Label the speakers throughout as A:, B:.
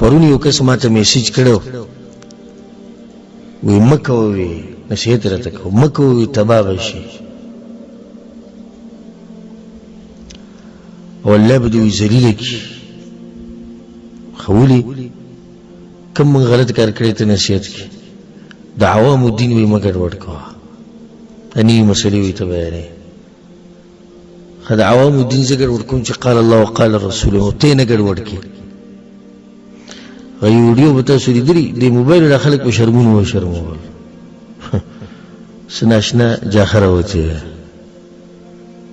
A: پرون یو کس ماته میسیج کړو وی مکه وی نصیحت راته کو مکه وی تباه شي والله بدوی ذلیل کی خولی کم من غلط کار کړی ته نصیحت کی د عوام الدین وی مګر ورډ کو اني مسلې وی ته بیانې خد عوام الدین زګر ورډ کوم چې قال الله وقال الرسول او ته نه ګر ورډ کی ویډیو بتا سوري دري د موبایل له خلک په شرمونو و شرمول سناشنا جاخره وته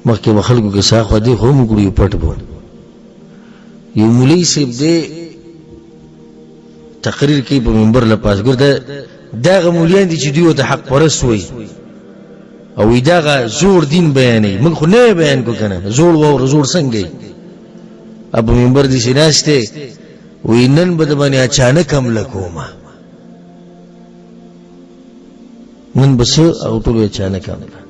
A: مخکې خلکو کې ساخ ودی هم ګړي پټ بو یو مولوی صاحب دې تقریر کوي په منبر له پاس ګرځي داغه مولیان دي چې دوی ته حق پرست وي او داغه زور دین بیانې موږ خو نه بیان کو کنه زور و زور څنګه اب منبر دي شناسته وینن بد باندې اچانک حمله کوما من بس او ټول اچانک حمله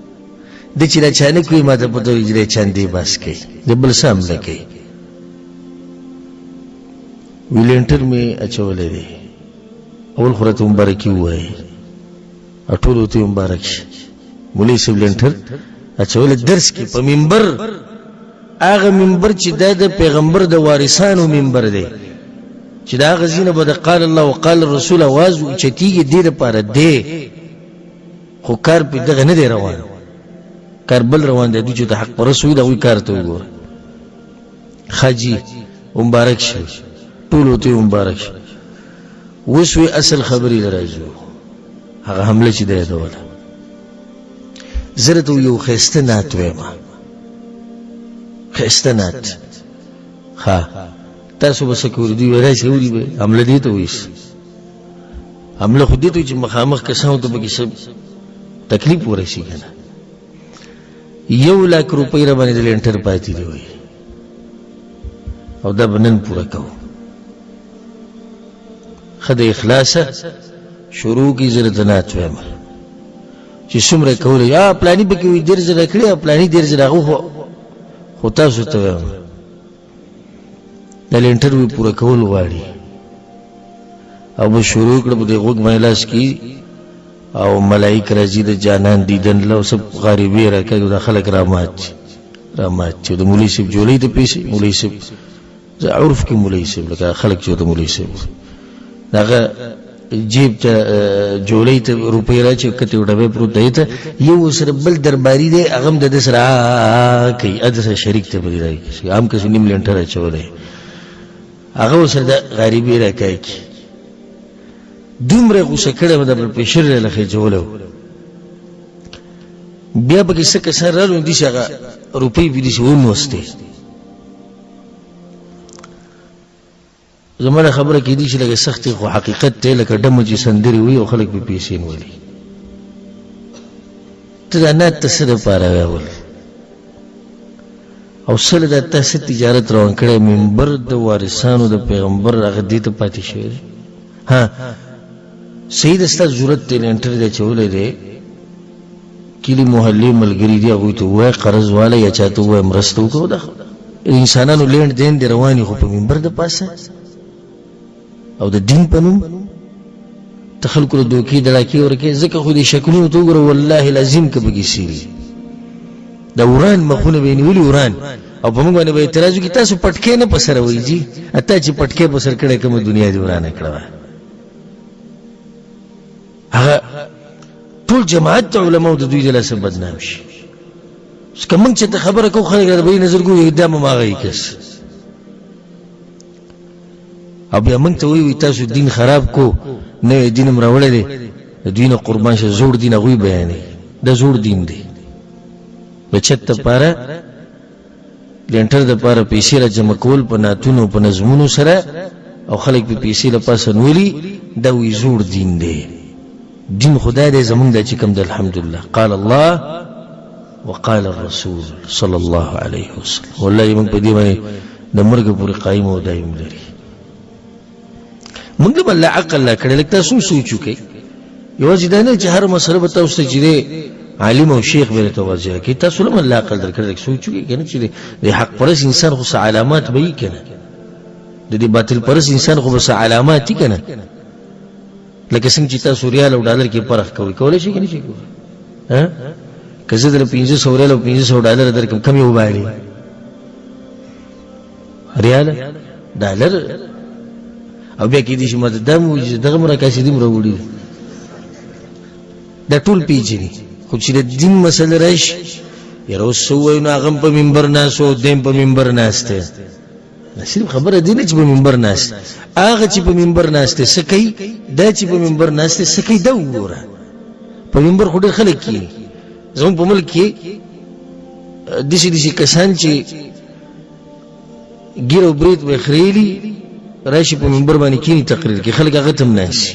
A: د چې اچانک وي ماته په توګه جره چاندي بس کوي د بل سم لکې ویلنټر می اچولې دي اول خرته مبارکي وای اټول ته مبارک مولوی صاحب لنټر اچولې درس کې په منبر هغه منبر چې د پیغمبر د وارثانو منبر دی چې دا غزینه به قال الله وقال الرسول आवाज چتیږي دې لپاره دی خو کار په دغه نه دی روان کار بل روان دی چې د حق پر رسول او کار ته وګوره خاجي مبارک شه ټول ته مبارک شه وسوي اصل خبري راځو هغه حمله چې دی دوله زره ته یو خسته نات وېما خسته نات ها تاسو به سکور دی ورای سعودي به عمله دي ته ویس عمله خو دې ته چې مخامخ کسانو ته به څه تکلیف ورشي کنه 1 لک روپۍ را باندې لنټر پاتې دی وای او دا بنن پورا کو خدای اخلاص شروع کی زرتنات ویم چې څومره کول یا پلاني به کې ډیر زره کړی پلاني ډیر زره خو تاسو ته ویم د انټرویو پورا کول غواړي او به شروع کړو د غوږ مېلاس کی او ملائکه راځي د جانان دیدن له سب غریبي راکړي د خلک رحمت چې د مولوی صاحب جوړې د پیسې مولوی صاحب ز عرف کې مولوی صاحب لکه خلک چې د مولوی صاحب داغه جیب ته جوړې ته روپۍ راځي کته وډبه پروت دی ته یو سره بل درباري دی هغه د سره کوي اده سره شریک ته بلی راځي عام کس نیم لنټر چولې هغه سره د غریبي راکای کی دومره غوسه کړه د پېشر له خې جوړو بیا به څه کسر رالو دي شغه روپۍ به دي شو نوسته زموږ خبره کې دي چې لکه سخت خو حقیقت ته لکه دمو چې سندري وي او خلک به پیسې نولي ته نه تاسو لپاره وایول او سره د تاسو تجارت روان کړي منبر د وارثانو د پیغمبر هغه دې ته پاتې شوی ها سید است ضرورت ته انټر دی چولې دی کلی محلي ملګری دی هغه ته وای قرض والا یا چاته وای مرستو کو دا انسانانو لند دین دی رواني خو په منبر د پاسه او د دین په نوم تخلق له دوکي دلاکي ورکه ځکه خو دې شکلونو تو ګره والله العظیم کبږي سیری دا وران مخونه وینولي وران او په موږ باندې به اعتراض کی تاسو پټکې نه پسره وای جی اته چې پټکې پسر کړه کوم دنیا دی ورانه کړه هغه ټول جماعت علماء د دوی جلسه بدنام شي څنګه چې خبره کو خلک به نظر کوی دا ما غي کس او بیا موږ ته وی تاسو دین خراب کو نه دین مراوړل دي دین قربان شه زوړ دین غوي بیانې د زوړ دین دی بچت لپاره لنټر د لپاره پیسې را جمع کول په ناتونو په نظمونو سره او خلک په پیسې لپاره نولي دا وی زوړ دین دی دین خدای دې زمونږ د چې کوم د الحمدلله قال الله وقال الرسول صلى الله عليه وسلم والله موږ په دې باندې د مرګ پورې قائم او دایم لري موږ بل عقل لا کړل تاسو سوچو کې یو ځدانه چې هر مسله به تاسو چې عالم او شیخ به توجه کوي تاسو له الله عقل درکړل سوچو کې کنه چې د حق پرس انسان خو علامات به یې کنه د دې باطل پرس انسان خو بس علامات دي کنه لکه څنګه چې تاسو ریال او ډالر کې فرق کوي کولای شي کنه شي ها کزه در 500 ریال او 500 ډالر درکم کم یو باندې ریال ډالر او بیا کې دي چې ماته دغه مرکاسي دي مروړي دا ټول پیژني خو چې د دین مسله راشي یره وسوي نو هغه په منبر ناسو دیم په منبر ناشته صرف خبره دی نه چې په منبر ناشته هغه چې په منبر ناشته سکی دا چې په منبر ناشته سکی دا وګوره په منبر خو ډېر خلک کی زموږ په ملک کې دشي کسان چې ګیرو برید بخریلی راشي په منبر باندې کینی تقریر کې خلک هغه تم ناشي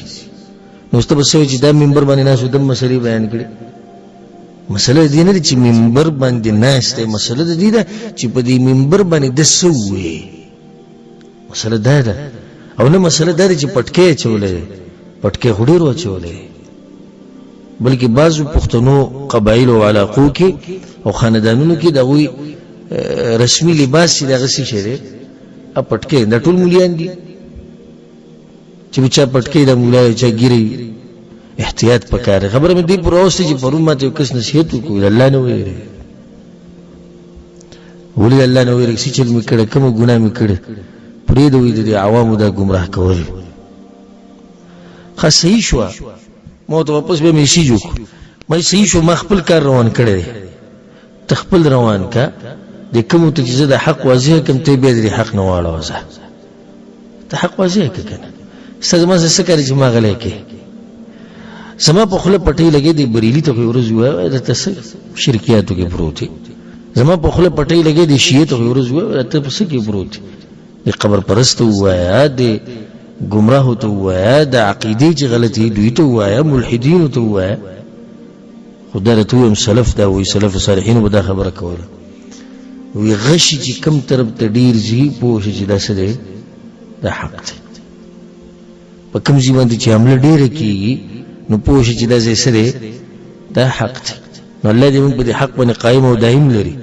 A: نو ستاسو سوي چې دا منبر باندې ناسو د مسلې بیان کړي مسله دې نه چې منبر باندې ناشته مسله دې ده چې په دې منبر باندې د سوې مسله ده او نه مسله ده چې پټکې چولې پټکې هډیر و چولې بلکې بعضو پښتنو قبایل او علاقو کې او خاندانونو کې دغوی رسمي لباس چې دغه څه شری ا پټکې د ټول مليان دي چې بچا پټکې د مولای چې ګيري احتیاط پکاره خبره مې دی پروسته چې پرون ماته کس نصیحت وکړ الله نه ویری ولې الله نه ویری چې چل میکړه کوم ګناه میکړه پرې دوی د عوامو د گمراه کول خاصه شو مو ته واپس به میسیج وکړ مې صحیح شو مخبل کار روان کړي تخپل روان کا د کوم ته چې د حق واضح کوم ته به د حق نه واړه وځه ته حق واضح کنه ستاسو ما څه کوي چې ما غلې کې سما په خله پټي لګي دی بریلی ته ورځ وای د تاسو شرکیاتو کې پروتي زما په خله پټي لګي دی شیعه ته ورځ وای ته په څه کې پروتي د قبر پرست وای د گمراه ته وای د عقیده چې غلطي دوی ته وای ملحدین ته وای خدای ته هم سلف دا وای سلف صالحین به دا خبره کوله وی غشي چې کم طرف ته ډیر زی پوه چې دا څه دی دا حق دی په کوم ځای باندې چې عمل ډیر کیږي نو پوه چې دا څه دی دا حق دی نو الله دې موږ په حق باندې قائم او دائم لري